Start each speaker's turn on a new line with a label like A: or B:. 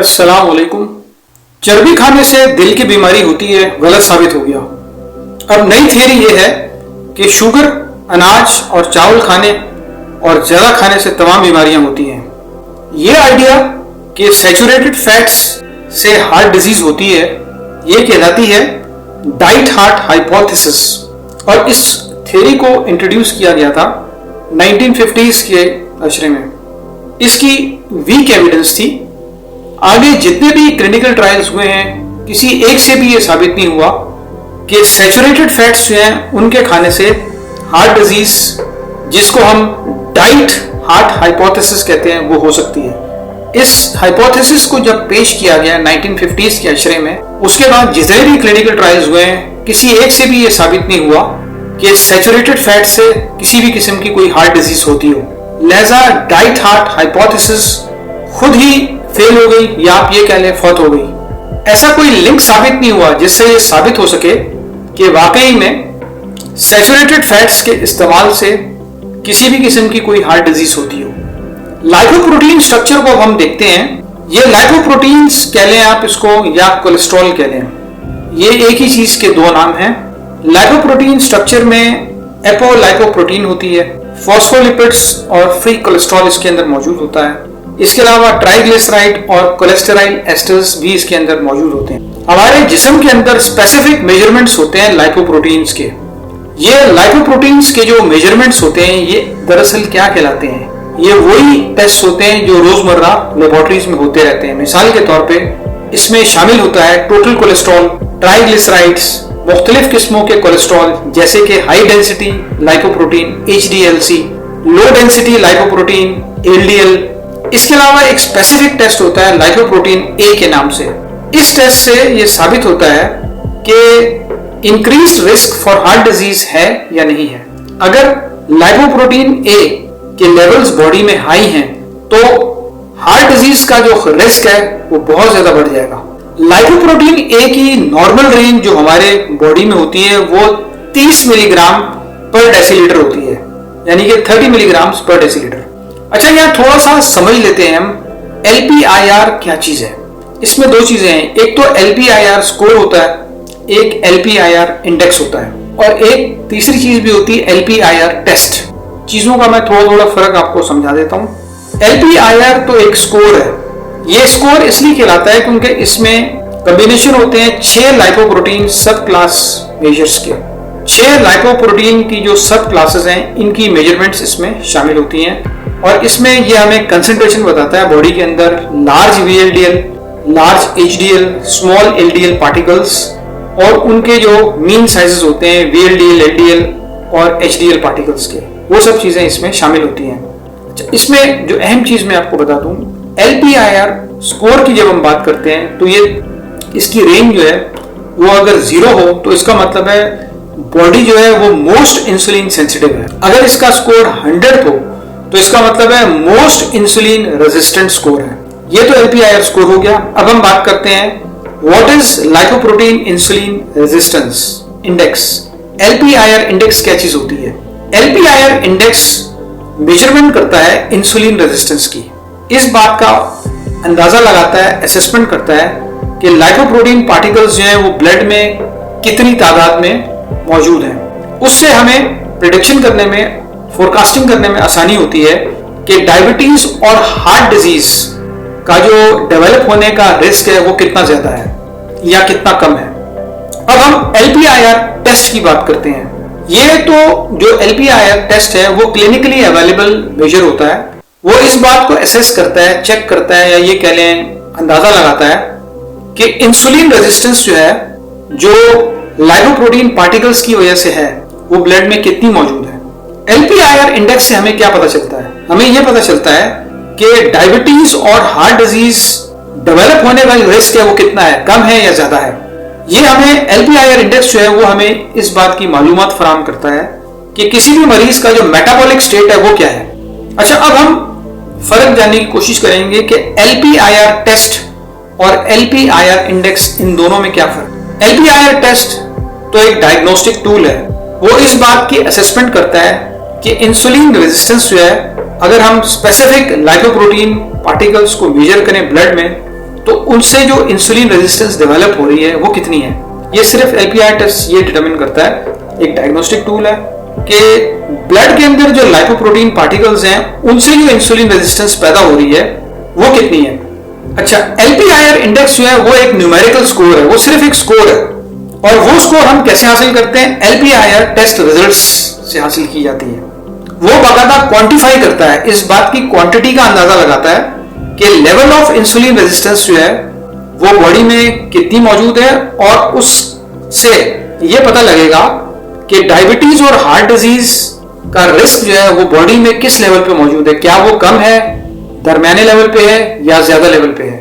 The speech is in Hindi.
A: अस्सलाम वालेकुम। चर्बी खाने से दिल की बीमारी होती है गलत साबित हो गया। अब नई थियरी ये है कि शुगर, अनाज और चावल खाने और ज़्यादा खाने से तमाम बीमारियां होती हैं। ये आइडिया कि सैचुरेटेड फैट्स से हार्ट डिजीज होती है, ये कहलाती है डाइट हार्ट हाइपोथेसिस। और इस थियरी को इंट्रोड्यूस किया गया था 1950s के अशरे में। इसकी वीक एविडेंस थी। आगे जितने भी क्लिनिकल ट्रायल्स हुए हैं, किसी एक से भी ये साबित नहीं हुआ कि सैचुरेटेड फैट्स जो हैं उनके खाने से हार्ट डिजीज, जिसको हम डाइट हार्ट हाइपोथेसिस कहते हैं, वो हो सकती है। इस हाइपोथेसिस को जब पेश किया गया 1950s के अशरे में, उसके बाद जितने भी क्लिनिकल ट्रायल्स हुए हैं, किसी एक से भी ये साबित नहीं हुआ कि सैचुरेटेड फैट से किसी भी किस्म की कोई हार्ट डिजीज होती हो। लिहाजा डाइट हार्ट हाइपोथेसिस खुद ही फेल हो गई, या आप ये कह लें फौत हो गई। ऐसा कोई लिंक साबित नहीं हुआ जिससे ये साबित हो सके कि वाकई में सैचुरेटेड फैट्स के इस्तेमाल से किसी भी किस्म की कोई हार्ट डिजीज होती हो। लाइपोप्रोटीन स्ट्रक्चर को हम देखते हैं। ये लाइपोप्रोटीन्स कह लें आप इसको, या कोलेस्ट्रॉल कह लें, ये एक ही चीज के दो नाम हैं। लाइपोप्रोटीन स्ट्रक्चर में एपोलाइपोप्रोटीन होती है, फॉस्फोलिपिड्स और फ्री कोलेस्ट्रॉल इसके अंदर मौजूद होता है। इसके अलावा ट्राइग्लिसराइड और कोलेस्टेराइल एस्टर्स भी इसके अंदर मौजूद होते हैं। हमारे जिस्म के अंदर स्पेसिफिक मेजरमेंट्स होते हैं लाइपोप्रोटीन्स के। ये लाइपोप्रोटीन्स के जो मेजरमेंट्स होते हैं, ये दरअसल क्या कहलाते हैं? ये वही टेस्ट होते हैं जो रोजमर्रा लेबोरेटरीज में होते रहते हैं। मिसाल के तौर पे इसमें शामिल होता है टोटल कोलेस्ट्रॉल, ट्राइग्लिसराइड्स, मुख्तलिफ किस्मों के कोलेस्ट्रॉल जैसे कि high density lipoprotein HDLC, low density lipoprotein LDL। इसके अलावा एक स्पेसिफिक टेस्ट होता है लाइपोप्रोटीन A के नाम से। इस टेस्ट से ये साबित होता है कि increase risk for heart disease है या नहीं है। अगर लाइपोप्रोटीन A के लेवल्स बॉडी में हाई हैं तो हार्ट डिजीज का जो रिस्क है वो बहुत ज्यादा बढ़ जाएगा। लाइपोप्रोटीन A की नॉर्मल रेंज जो हमारे बॉडी में होती है वो 30 मिलीग्राम पर डेसीलीटर होती है, यानी कि 30 मिलीग्राम पर डेसीलीटर। अच्छा, यहाँ थोड़ा सा समझ लेते हैं हम LPIR क्या चीज है। इसमें दो चीजें हैं, एक तो LPIR स्कोर होता है, एक LPIR इंडेक्स होता है, और एक तीसरी चीज भी होती है LPIR टेस्ट। चीजों का मैं थोड़ा थोड़ा फर्क आपको समझा देता हूँ। LPIR तो एक स्कोर है। ये स्कोर इसलिए कहलाता है क्योंकि इसमें कॉम्बिनेशन होते हैं 6 लाइपोप्रोटीन सब क्लास मेजर्स के। 6 लाइपोप्रोटीन की जो सब क्लासेस हैं, इनकी मेजरमेंट्स इसमें शामिल होती हैं। और इसमें ये हमें कंसंट्रेशन बताता है बॉडी के अंदर large VLDL, large HDL, small LDL particles, और उनके जो मीन साइजेस होते हैं VLDL, LDL और HDL पार्टिकल्स के, वो सब चीजें इसमें शामिल होती हैं। अच्छा, इसमें जो अहम चीज मैं आपको बता दूं, LPIR स्कोर की जब हम बात करते हैं तो ये इसकी रेंज जो है वो अगर 0 हो तो इसका मतलब है बॉडी जो है वो मोस्ट इंसुलिन सेंसिटिव है। अगर इसका स्कोर 100 हो तो इसका मतलब है मोस्ट इंसुलिन रेजिस्टेंट स्कोर है। ये तो LPIR स्कोर हो गया। अब हम बात करते हैं what is lipoprotein insulin resistance index. LPIR index क्या चीज होती है? LPIR इंडेक्स मेजरमेंट करता है इंसुलिन रेजिस्टेंस की। इस बात का अंदाजा लगाता है, असेसमेंट करता है कि लाइपोप्रोटीन पार्टिकल्स जो हैं वो ब्लड में कितनी तादाद में मौजूद हैं। उससे हमें प्रिडिक्शन करने में, फोरकास्टिंग करने में आसानी होती है कि डायबिटीज और हार्ट डिजीज का जो डेवलप होने का रिस्क है वो कितना ज्यादा है या कितना कम है। अब हम LPIR टेस्ट की बात करते हैं। ये तो जो LPIR टेस्ट है वो क्लिनिकली अवेलेबल मेजर होता है। वो इस बात को असेस करता है, चेक करता है, या ये कह लें अंदाजा लगाता है कि इंसुलिन रेजिस्टेंस जो है, जो लाइपोप्रोटीन पार्टिकल्स की वजह से है, वो ब्लड में कितनी मौजूद है। LPIR इंडेक्स से हमें क्या पता चलता है? हमें यह पता चलता है कि डायबिटीज और हार्ट डिजीज डेवलप होने का जो रिस्क है वो कितना है, कम है या ज्यादा है। ये हमें LPIR इंडेक्स जो है वो हमें इस बात की मालूमात फराहम करता है कि किसी भी मरीज का जो मेटाबॉलिक स्टेट है वो क्या है। अच्छा, अब हम फर्क जानने की कोशिश करेंगे कि LPIR टेस्ट और LPIR इंडेक्स, इन दोनों में क्या फर्क। LPIR टेस्ट तो एक डायग्नोस्टिक टूल है। वो इस बात की असेसमेंट करता है कि इंसुलिन रेजिस्टेंस जो है, अगर हम स्पेसिफिक लाइपोप्रोटीन पार्टिकल्स को मेजर करें ब्लड में तो उनसे जो इंसुलिन रेजिस्टेंस डेवलप हो रही है वो कितनी है। ये सिर्फ एलपीआर टेस्ट ये डिटरमिन करता है, एक डायग्नोस्टिक टूल है कि ब्लड के अंदर जो लाइपोप्रोटीन पार्टिकल्स हैं उनसे जो इंसुलिन रेजिस्टेंस पैदा हो रही है वो कितनी है। अच्छा, एलपीआईआर इंडेक्स जो है वो एक न्यूमेरिकल स्कोर है, वो सिर्फ एक स्कोर है। और वो स्कोर हम कैसे हासिल करते हैं, एलपीआईआर टेस्ट रिजल्ट्स से हासिल की जाती है। वो बाकायदा क्वांटिफाई करता है, इस बात की क्वांटिटी का अंदाजा लगाता है कि लेवल ऑफ इंसुलिन रेजिस्टेंस जो है वो बॉडी में कितनी मौजूद है, और उससे ये पता लगेगा कि डायबिटीज और हार्ट डिजीज का रिस्क जो है वो बॉडी में किस लेवल पे मौजूद है, क्या वो कम है, दरमियाने लेवल पे है या ज्यादा लेवल पे है।